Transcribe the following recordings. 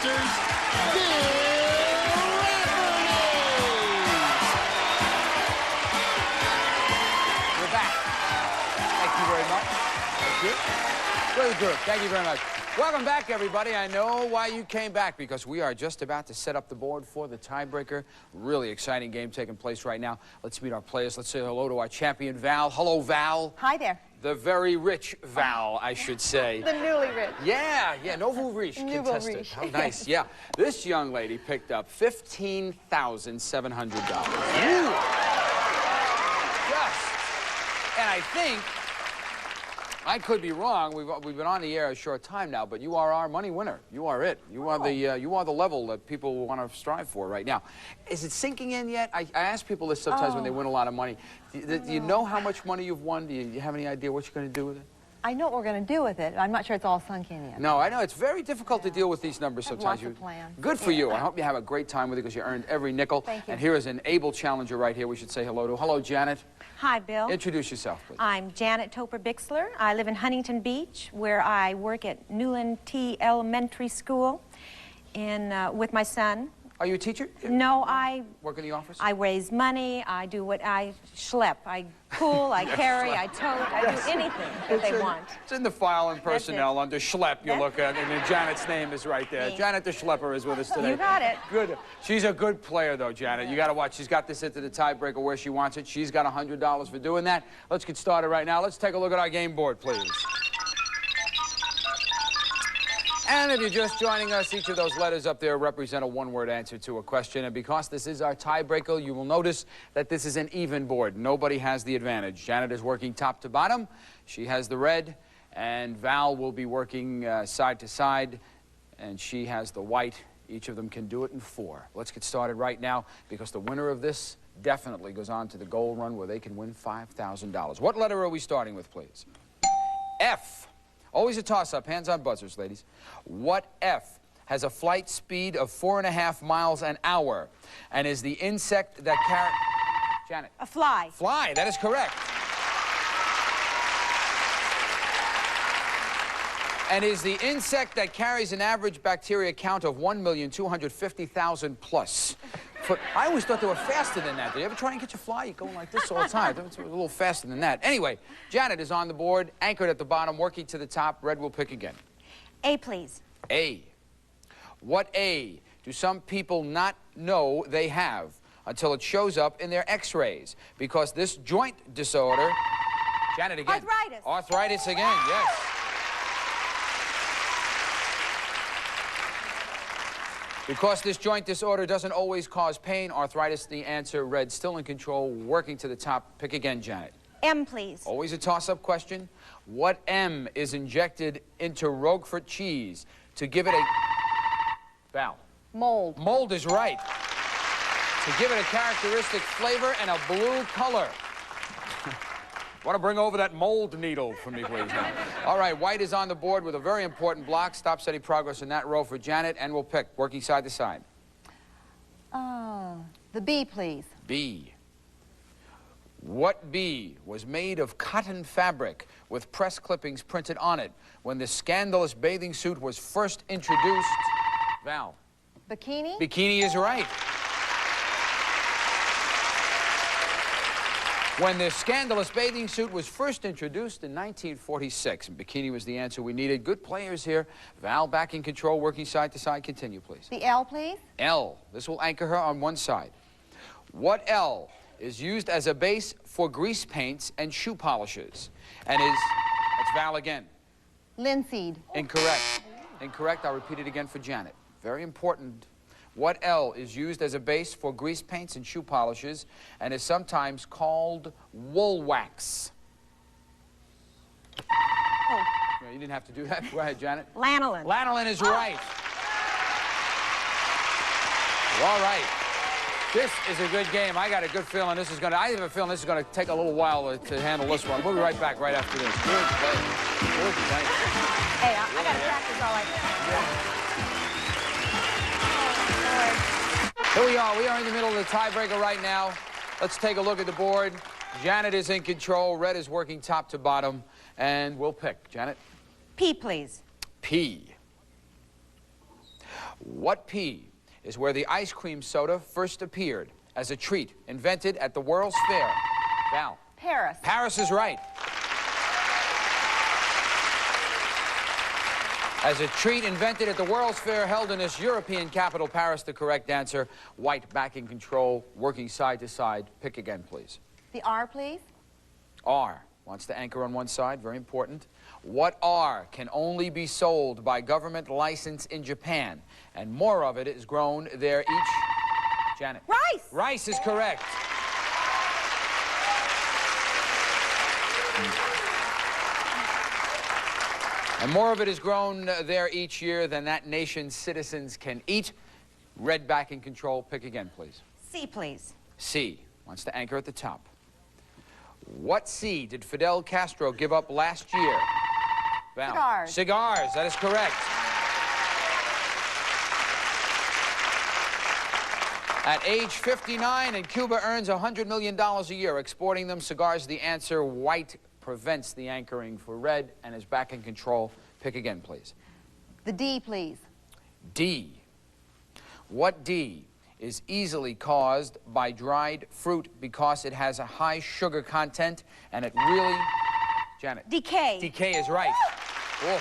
Blockbusters, Bill Rafferty! We're back. Thank you very much. Thank you. Good group. Thank you very much. Welcome back, everybody. I know why you came back, because we are just about to set up the board for the tiebreaker. Really exciting game taking place right now. Let's meet our players. Let's say hello to our champion, Val. Hello, Val. Hi there. The very rich Val, I should say. The newly rich. Yeah, nouveau riche contestant. Riche. How nice, yeah. This young lady picked up $15,700. Yeah. And I think, I could be wrong, we've been on the air a short time now, but you are our money winner. You are it. You are the level that people want to strive for right now. Is it sinking in yet? I ask people this sometimes when they win a lot of money. Do you know how much money you've won? Do you have any idea what you're going to do with it? I know what we're going to do with it. I'm not sure it's all sunk in yet. No, I know. It's very difficult to deal with these numbers sometimes. Lots of plans. Good for you. I hope you have a great time with it, because you earned every nickel. Thank you. And here is an able challenger right here we should say hello to. Hello, Janet. Hi, Bill. Introduce yourself, please. I'm Janet Toper-Bixler. I live in Huntington Beach, where I work at Newland T. Elementary School with my son. Are you a teacher? No, I work in the office? I raise money. I do what I schlep. I pull, I carry, I tote, I do anything that they want. It's in the file and personnel under schlep you look at, and then Janet's name is right there. Me. Janet the Schlepper is with us today. You got it. Good. She's a good player, though, Janet. You got to watch. She's got this into the tiebreaker where she wants it. She's got $100 for doing that. Let's get started right now. Let's take a look at our game board, please. And if you're just joining us, each of those letters up there represent a one-word answer to a question. And because this is our tiebreaker, you will notice that this is an even board. Nobody has the advantage. Janet is working top to bottom. She has the red. And Val will be working side to side. And she has the white. Each of them can do it in 4. Let's get started right now, because the winner of this definitely goes on to the goal run where they can win $5,000. What letter are we starting with, please? F. Always a toss-up. Hands on buzzers, ladies. What F has a flight speed of 4.5 miles an hour and is the insect that carries... Janet. A fly. Fly. That is correct. And is the insect that carries an average bacteria count of 1,250,000 plus. I always thought they were faster than that. Did you ever try and catch a fly? You're going like this all the time. It's a little faster than that. Anyway, Janet is on the board, anchored at the bottom, working to the top. Red will pick again. A, please. A. What A do some people not know they have until it shows up in their x-rays? Because this joint disorder... Janet again. Arthritis. Arthritis again, yes. Because this joint disorder doesn't always cause pain, arthritis, the answer. Red still in control, working to the top. Pick again, Janet. M, please. Always a toss-up question. What M is injected into Roquefort cheese to give it a... Val. Mold. Mold is right. To give it a characteristic flavor and a blue color. Want to bring over that mold needle for me, please? Now. All right, white is on the board with a very important block. Stops any progress in that row for Janet, and we'll pick, working side to side. The B, please. B. What B was made of cotton fabric with press clippings printed on it when the scandalous bathing suit was first introduced? Val. Bikini? Bikini is right. When the scandalous bathing suit was first introduced in 1946, and bikini was the answer we needed. Good players here. Val back in control, working side to side. Continue, please. The L, please. L. This will anchor her on one side. What L is used as a base for grease paints and shoe polishes? And is... That's Val again. Linseed. Incorrect. Incorrect. I'll repeat it again for Janet. Very important. What L is used as a base for grease paints and shoe polishes and is sometimes called wool wax? Oh. No, you didn't have to do that. Go ahead, Janet. Lanolin. Lanolin is right. All right. This is a good game. I got a good feeling this is going to... I have a feeling this is going to take a little while to handle this one. We'll be right back right after this. Good play. Good play. Hey, I got to practice all I can. Yeah. Here we are. We are in the middle of the tiebreaker right now. Let's take a look at the board. Janet is in control. Red is working top to bottom. And we'll pick. Janet? P, please. P. What P is where the ice cream soda first appeared as a treat invented at the World's Fair? Val. Paris. Paris is right. As a treat invented at the World's Fair held in its European capital, Paris, the correct answer. White back in control, working side to side. Pick again, please. The R, please. R wants to anchor on one side, very important. What R can only be sold by government license in Japan, and more of it is grown there each... Janet. Rice. Rice is correct. And more of it is grown there each year than that nation's citizens can eat. Red back in control. Pick again, please. C, please. C wants to anchor at the top. What C did Fidel Castro give up last year? Val. Cigars. Cigars, that is correct. At age 59, and Cuba earns $100 million a year exporting them. Cigars, the answer. White prevents the anchoring for red and is back in control. Pick again, please. The D, please. D. What D is easily caused by dried fruit because it has a high sugar content and it really... Janet. Decay. Decay is right. Cool.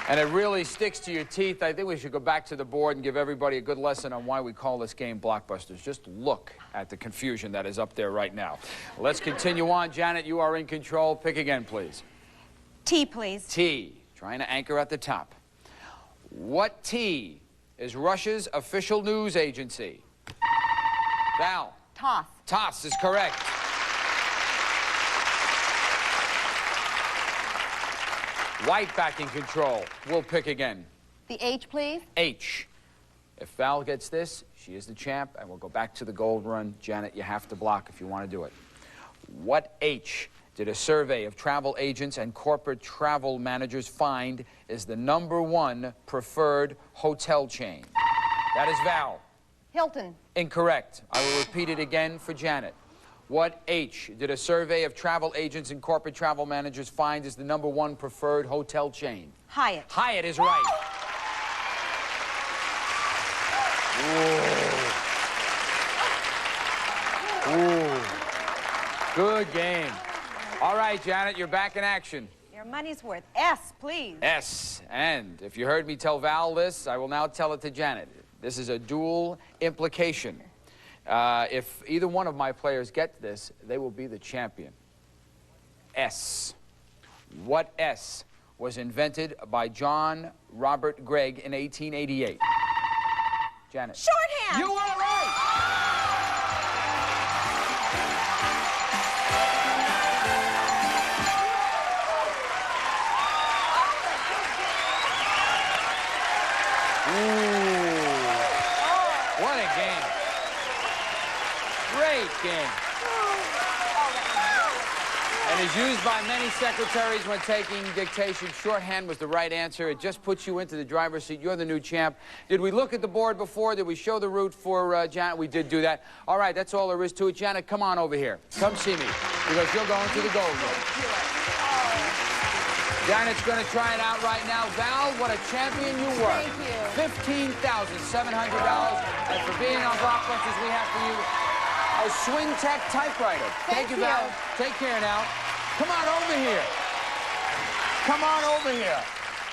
And it really sticks to your teeth. I think we should go back to the board and give everybody a good lesson on why we call this game Blockbusters. Just look at the confusion that is up there right now. Let's continue on. Janet, you are in control. Pick again, please. T, please. T, trying to anchor at the top. What T is Russia's official news agency? Val. Toss. TASS is correct. White back in control. We'll pick again. The H, please. H. If Val gets this, she is the champ, and we'll go back to the gold run. Janet, you have to block if you want to do it. What H did a survey of travel agents and corporate travel managers find is the #1 preferred hotel chain? That is Val. Hilton. Incorrect. I will repeat it again for Janet. What H did a survey of travel agents and corporate travel managers find is the #1 preferred hotel chain? Hyatt. Hyatt is right. Ooh. Ooh. Good game. All right, Janet, you're back in action. Your money's worth. S, please. S. And if you heard me tell Val this, I will now tell it to Janet. This is a dual implication. If either one of my players get this, they will be the champion. S. What S was invented by John Robert Gregg in 1888? Janet. Shorthand. You are right! What a game. Great game. And is used by many secretaries when taking dictation. Shorthand was the right answer. It just puts you into the driver's seat. You're the new champ. Did we look at the board before? Did we show the route for Janet? We did do that. All right, that's all there is to it. Janet, come on over here. Come see me, because you're going to the gold room. Janet's going to try it out right now. Val, what a champion you were. Thank you. $15,700. And for being on Blockbusters, we have for you a Swing Tech typewriter. Thank you, Val. Take care now. Come on over here. Come on over here.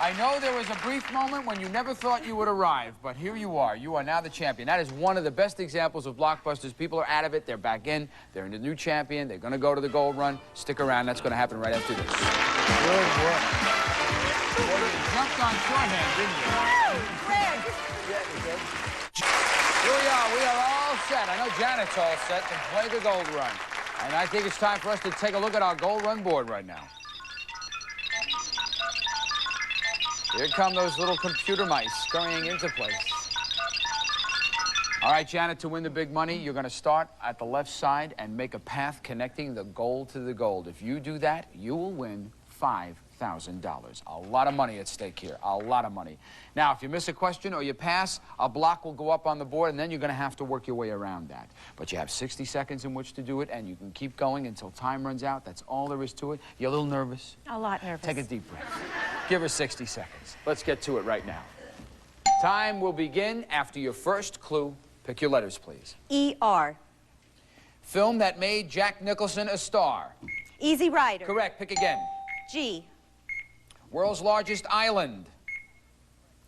I know there was a brief moment when you never thought you would arrive, but here you are. You are now the champion. That is one of the best examples of Blockbusters. People are out of it. They're back in. They're the new champion. They're going to go to the gold run. Stick around. That's going to happen right after this. Good work. Well, you jumped on shorthand, didn't you? Here we are. We are all set. I know Janet's all set to play the gold run. And I think it's time for us to take a look at our gold run board right now. Here come those little computer mice scurrying into place. All right, Janet, to win the big money, you're going to start at the left side and make a path connecting the gold to the gold. If you do that, you will win $5,000. A lot of money at stake here, a lot of money. Now, if you miss a question or you pass, a block will go up on the board, and then you're going to have to work your way around that. But you have 60 seconds in which to do it, and you can keep going until time runs out. That's all there is to it. You're a little nervous? A lot nervous. Take a deep breath. Give her 60 seconds. Let's get to it right now. Time will begin after your first clue. Pick your letters, please. E-R. Film that made Jack Nicholson a star. Easy Rider. Correct. Pick again. G. World's largest island.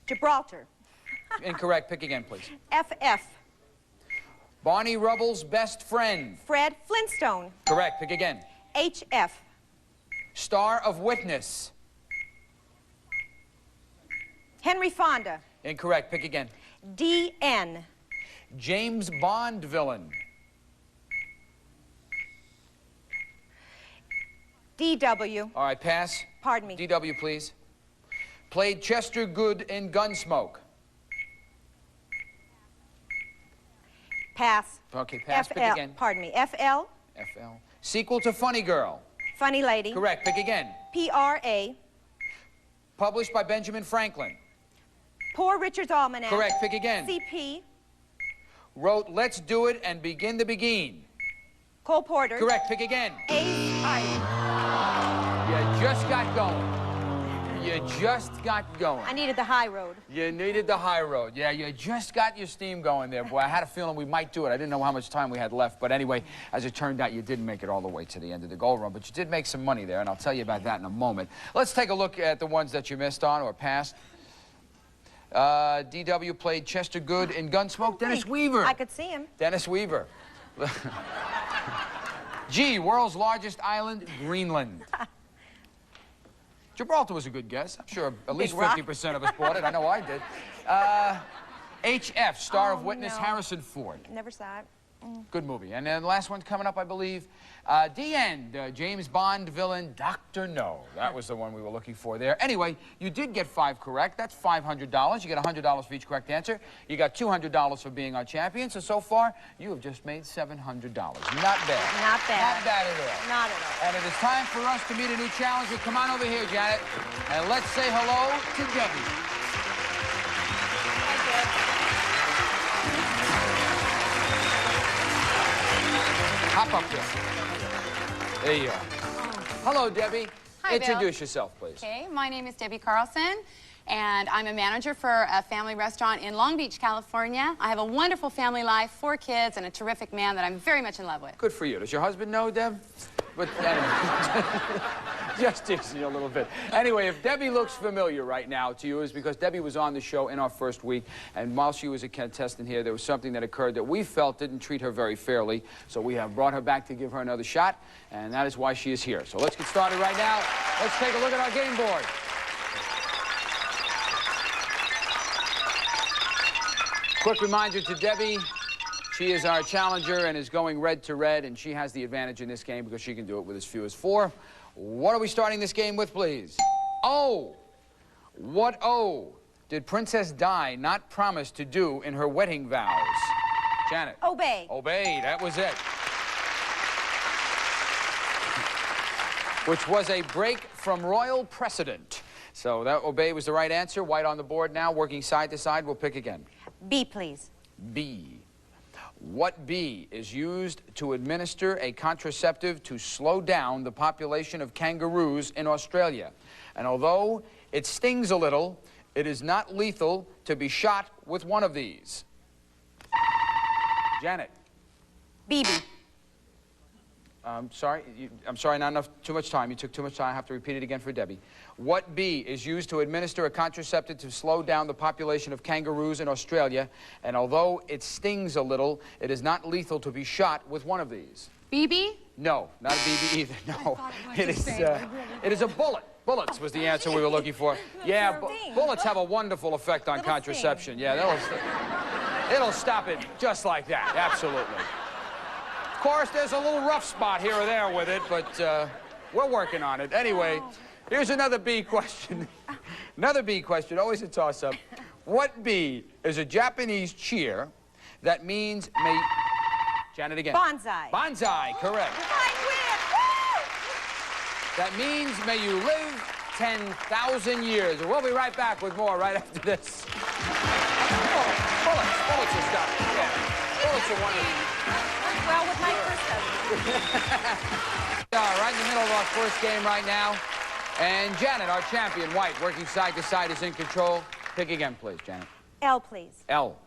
Gibraltar. Incorrect. Pick again, please. F-F. Barney Rubble's best friend. Fred Flintstone. Correct. Pick again. H-F. Star of Witness. Henry Fonda. Incorrect. Pick again. D-N. James Bond villain. D-W. All right, pass. Pardon me. D-W, please. Played Chester Good in Gunsmoke. Pass. Okay, pass. Pick F-L. again. Pardon me. F-L. F-L. Sequel to Funny Girl. Funny Lady. Correct. Pick again. P-R-A. Published by Benjamin Franklin. Poor Richard's Almanac. Correct. Pick again. C-P. Wrote Let's Do It and Begin the Begin. Cole Porter. Correct. Pick again. A-I. You just got going. You just got going. I needed the high road. You needed the high road. Yeah, you just got your steam going there. Boy, I had a feeling we might do it. I didn't know how much time we had left. But anyway, as it turned out, you didn't make it all the way to the end of the goal run. But you did make some money there, and I'll tell you about that in a moment. Let's take a look at the ones that you missed on or passed. D.W. played Chester Good in Gunsmoke. Dennis Weaver. I could see him. Dennis Weaver. G, world's largest island, Greenland. Gibraltar was a good guess. I'm sure at least 50% of us bought it. I know I did. H.F., star of Witness, no. Harrison Ford. Never saw it. Good movie. And then the last one's coming up, I believe. D-End, James Bond villain, Dr. No. That was the one we were looking for there. Anyway, you did get 5 correct. That's $500. You get $100 for each correct answer. You got $200 for being our champion. So far, you have just made $700. Not bad. Not bad. Not bad at all. Not at all. And it is time for us to meet a new challenger. Come on over here, Janet. And let's say hello to Debbie. Hop up there. There you are. Hello, Debbie. Hi, Introduce Bill. yourself, please. Okay, my name is Debbie Carlson, and I'm a manager for a family restaurant in Long Beach, California. I have a wonderful family life, 4 kids, and a terrific man that I'm very much in love with. Good for you. Does your husband know, Deb? But anyway, just teasing you a little bit. Anyway, if Debbie looks familiar right now to you, is because Debbie was on the show in our first week, and while she was a contestant here, there was something that occurred that we felt didn't treat her very fairly, so we have brought her back to give her another shot, and that is why she is here. So let's get started right now. Let's take a look at our game board. Quick reminder to Debbie. She is our challenger and is going red to red, and she has the advantage in this game because she can do it with as few as 4. What are we starting this game with, please? O. What O did Princess Di not promise to do in her wedding vows? Janet. Obey. Obey, that was it. Which was a break from royal precedent. So that obey was the right answer. White on the board now, working side to side. We'll pick again. B, please. B. What B is used to administer a contraceptive to slow down the population of kangaroos in Australia? And although it stings a little, it is not lethal to be shot with one of these. Janet. BB. I'm sorry, not enough, too much time. You took too much time. I have to repeat it again for Debbie. What B is used to administer a contraceptive to slow down the population of kangaroos in Australia? And although it stings a little, it is not lethal to be shot with one of these. BB? No, not a BB either, no. It is a bullet. Bullets was the answer we were looking for. Yeah, bullets have a wonderful effect on contraception. Yeah, it'll stop it just like that, absolutely. Of course, there's a little rough spot here or there with it, but we're working on it. Anyway, here's another B question. Another B question, always a toss-up. What B is a Japanese cheer that means may... Janet again. Bonsai. Bonsai, correct. I win! That means may you live 10,000 years. We'll be right back with more right after this. Bullets are stuff. Yeah. Bullets are wonderful. Well, with my first husband. Right in the middle of our first game right now. And Janet, our champion, white, working side to side, is in control. Pick again, please, Janet. L, please. L.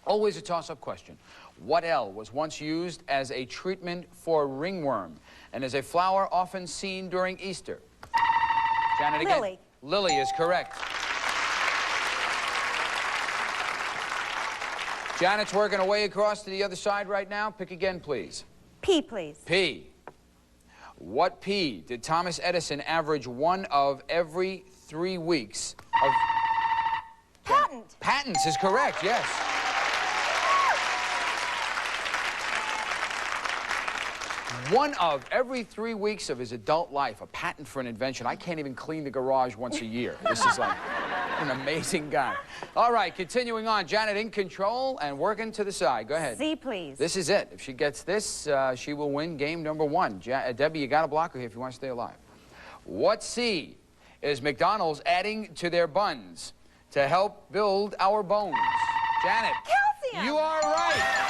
Always a toss-up question. What L was once used as a treatment for ringworm and is a flower often seen during Easter? Janet again. Lily. Lily is correct. Janet's working her way across to the other side right now. Pick again, please. P, please. P. What P did Thomas Edison average one of every 3 weeks of... Patent. Patents is correct, yes. One of every 3 weeks of his adult life, a patent for an invention. I can't even clean the garage once a year. This is like an amazing guy. All right, continuing on. Janet in control and working to the side. Go ahead. Z, please. This is it. If she gets this, she will win game number 1. Debbie, you got to block her here if you want to stay alive. What C is McDonald's adding to their buns to help build our bones? Janet. Calcium. You are right.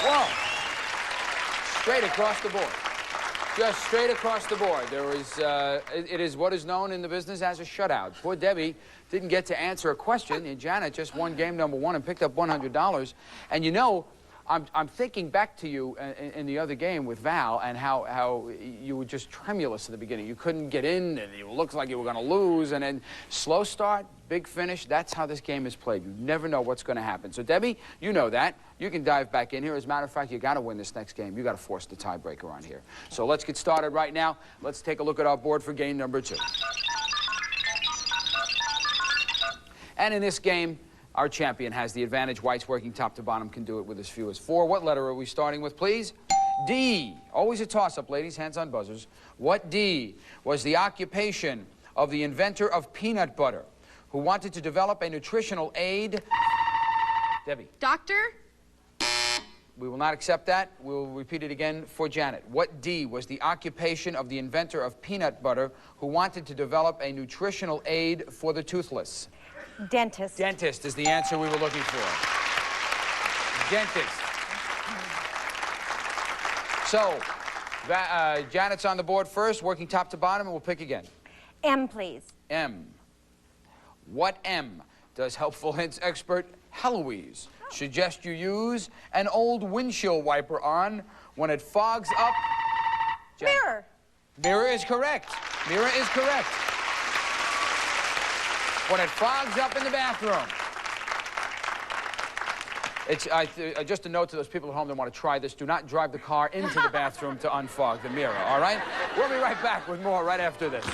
Whoa. Straight across the board. Just straight across the board. There is, it is what is known in the business as a shutout. Poor Debbie didn't get to answer a question, and Janet just won game number 1 and picked up $100. And you know, I'm thinking back to you in the other game with Val and how you were just tremulous in the beginning. You couldn't get in, and it looked like you were going to lose, and then slow start, big finish. That's how this game is played. You never know what's going to happen. So, Debbie, you know that. You can dive back in here. As a matter of fact, you got to win this next game. You got to force the tiebreaker on here. So let's get started right now. Let's take a look at our board for game number 2. And in this game, our champion has the advantage. White's working top to bottom, can do it with as few as 4. What letter are we starting with, please? D. Always a toss-up, ladies. Hands on buzzers. What D was the occupation of the inventor of peanut butter who wanted to develop a nutritional aid? Debbie. Doctor? We will not accept that. We'll repeat it again for Janet. What D was the occupation of the inventor of peanut butter who wanted to develop a nutritional aid for the toothless? Dentist. Dentist is the answer we were looking for. Dentist. So, Janet's on the board first, working top to bottom, and we'll pick again. M, please. M. What M does Helpful Hints expert Heloise suggest you use an old windshield wiper on when it fogs up? Mirror. Mirror is correct. Mirror is correct. When it fogs up in the bathroom. It's just a note to those people at home that want to try this. Do not drive the car into the bathroom to unfog the mirror, all right? We'll be right back with more right after this.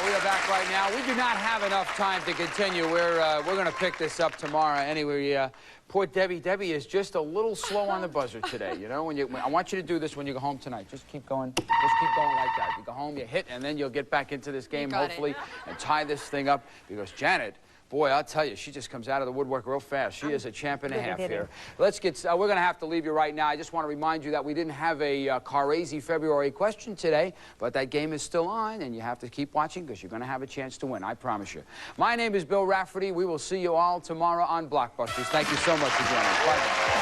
We are back right now. We do not have enough time to continue. We're going to pick this up tomorrow. Anyway, poor Debbie. Debbie is just a little slow on the buzzer today. You know, I want you to do this when you go home tonight. Just keep going. Just keep going like that. You go home, you hit, and then you'll get back into this game, hopefully, and tie this thing up. Because Janet, boy, I'll tell you, she just comes out of the woodwork real fast. She is a champ and a half here. Let's get, we're going to have to leave you right now. I just want to remind you that we didn't have a Crazy February question today, but that game is still on, and you have to keep watching because you're going to have a chance to win, I promise you. My name is Bill Rafferty. We will see you all tomorrow on Blockbusters. Thank you so much for joining us. Bye-bye.